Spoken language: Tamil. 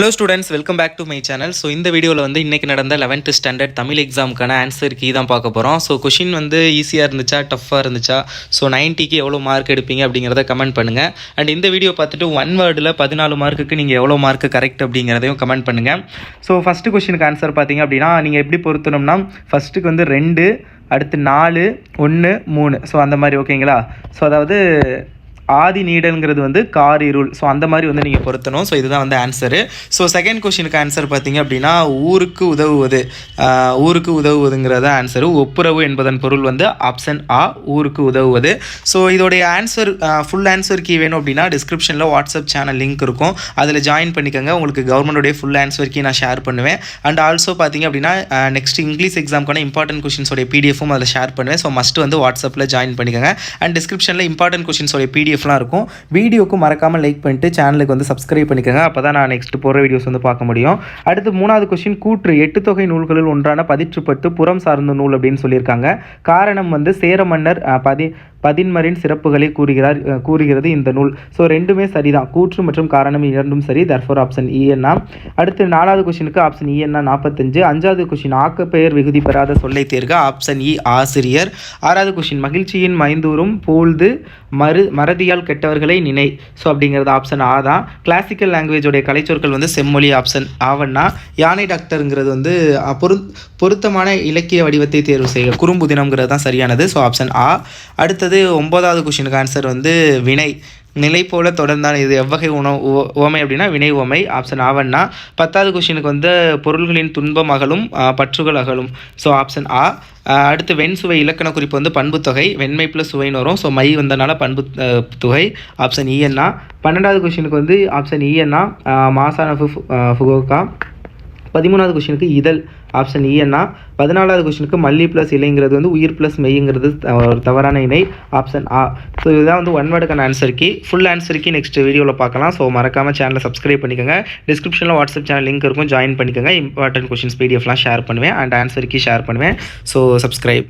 Hello students, welcome back to my channel. So இந்த வீடியோவில் வந்து இன்றைக்கி நடந்த 11th ஸ்டாண்டர்ட் தமிழ் எக்ஸாமுக்கான ஆன்சர் கீ தான் பார்க்க போகிறோம். ஸோ கொஷின் வந்து ஈஸியாக இருந்துச்சா டஃப்பாக இருந்துச்சா, ஸோ 90க்கு எவ்வளோ மார்க் எடுப்பீங்க அப்படிங்கிறத கமெண்ட் பண்ணுங்கள். அண்ட் இந்த வீடியோ பார்த்துட்டு ஒன் வேர்டில் 14 மார்க்குக்கு நீங்கள் எவ்வளோ மார்க்கு கரெக்ட் அப்படிங்கிறதையும் கமெண்ட் பண்ணுங்கள். ஸோ ஃபஸ்ட்டு கொஷினுக்கு ஆன்சர் பார்த்தீங்க அப்படின்னா நீங்கள் எப்படி பொருத்தணும்னா ஃபஸ்ட்டுக்கு வந்து 2, அடுத்து 4, 1, 3. ஸோ அந்த மாதிரி ஓகேங்களா. ஸோ அதாவது ஆதி நீடல்ங்கிறது வந்து கார் இருள். ஸோ அந்த மாதிரி வந்து நீங்கள் பொருத்தணும். ஸோ இதுதான் வந்து ஆன்சரு. ஸோ செகண்ட் கொஷினுக்கு ஆன்சர் பார்த்தீங்க அப்படின்னா ஊருக்கு உதவுவது, ஊருக்கு உதவுவதுங்கிறத ஆன்சரு. ஒப்புரவு என்பதன் பொருள் வந்து ஆப்ஷன் ஆ, ஊருக்கு உதவுவது. ஸோ இதோடைய ஆன்சர் ஃபுல் ஆன்சர் கீ வேணும் அப்படின்னா டிஸ்கிரிப்ஷனில் வாட்ஸ்அப் சேனல் லிங்க் இருக்கும், அதில் ஜாயின் பண்ணிக்கோங்க. உங்களுக்கு கவர்மெண்ட்டுடைய ஃபுல் ஆன்சர் கீ நான் ஷேர் பண்ணுவேன். அண்ட் ஆல்சோ பார்த்தீங்க அப்படின்னா நெக்ஸ்ட் இங்கிலீஷ் எக்ஸாமுக்கான இம்பார்ட்டன்ட் கொஷின்ஸோடைய பிடிஎஃப்பும் அதில் ஷேர் பண்ணுவேன். ஸோ மஸ்ட் வந்து வாட்ஸ்அப்பில் ஜாயின் பண்ணிக்கோங்க. அண்ட் டிஸ்கிரிப்ஷனில் இம்பார்ட்டன்ட் கொஷின்ஸோடைய பிடிஎஃப்லாம் இருக்கும். வீடியோக்கு மறக்காமல் லைக் பண்ணிட்டு சேனலுக்கு வந்து சப்ஸ்கிரைப் பண்ணிக்கோங்க. அப்போ தான் நான் நெக்ஸ்ட் போகிற வீடியோஸ் வந்து பார்க்க முடியும். அடுத்து 3வது கொஸ்டின், கூற்று 8 தொகை நூல்களில் ஒன்றான பதிற்றுப்பத்து புறம் சார்ந்த நூல் அப்படின்னு சொல்லியிருக்காங்க. காரணம் வந்து சேர மன்னர் பதின்மரின் சிறப்புகளை கூறுகிறது இந்த நூல். ஸோ ரெண்டுமே சரிதான், கூற்று மற்றும் காரணம் இரண்டும் சரி. தர்ஃபோர் ஆப்ஷன் இஎன்னா. அடுத்து 4வது கொஸ்டினுக்கு ஆப்ஷன் இஎன்னா 45. 5வது கொஸ்டின் ஆக்கப்பெயர் விகுதி பெறாத சொல்லை தேர்க. ஆப்ஷன் இ ஆசிரியர். 6வது கொஸ்டின் மகிழ்ச்சியின் மைந்தூரும் போல்து மறதியால் கெட்டவர்களை நினை. ஸோ அப்படிங்கிறது ஆப்ஷன் ஆ தான். கிளாசிக்கல் லாங்குவேஜோடைய கலைச்சொற்கள் வந்து செம்மொழி. ஆப்ஷன் ஆவண்ணா. யானை டாக்டருங்கிறது வந்து பொருத்தமான இலக்கிய வடிவத்தை தேர்வு செய்க. குறும்புதினம்ங்கிறது தான் சரியானது. ஸோ ஆப்ஷன் ஆ. அடுத்தது 9வது கொஸ்டினுக்கு ஆன்சர் வந்து வினை. நிலை போல தொடர்ந்தான். இது எவ்வகை உவமை அப்படின்னா வினை உவமை. ஆப்ஷன் ஆவண்ணா. 10வது கொஸ்டினுக்கு வந்து பொருள்களின் துன்பம் அகலும் பற்றுகள் அகலும். ஸோ ஆப்ஷன் ஆ. அடுத்து வெண்சுவை இலக்கண குறிப்பு வந்து பண்பு தொகை. வெண்மை ப்ளஸ் சுவைன்னு வரும். ஸோ மை வந்தனால பண்பு தொகை. ஆப்ஷன் இஎன்னா. 12வது கொஸ்டினுக்கு வந்து ஆப்ஷன் இஎன்னா மாசான ஃபுகோகா. 13வது கொஸ்டினுக்கு இதழ். ஆப்ஷன் இஎன்னா. 14வது கொஸ்டினுக்கு மல்லி ப்ளஸ் இலைங்கிறது வந்து உயிர் ப்ளஸ் மெய்ங்கிறது ஒரு தவறான இணை. ஆப்ஷன் ஆ. ஸோ இதுதான் வந்து ஒன் வேர்டுக்கான answer key. Full answer key next வீடியோவில் பார்க்கலாம். ஸோ மறக்காமல் சேனலை சப்ஸ்கிரைப் பண்ணிக்கோங்க. டிஸ்கிரிப்ஷனில் வாட்ஸ்அப் சேனல் லிங்க் இருக்கும், ஜாயின் பண்ணிக்கோங்க. இம்பார்ட்டன்ட் கொஸ்டின்ஸ் பிடிஎஃப்லாம் ஷேர் பண்ணுவேன் அண்ட் ஆன்சர் கீ ஷேர் பண்ணுவேன். So subscribe.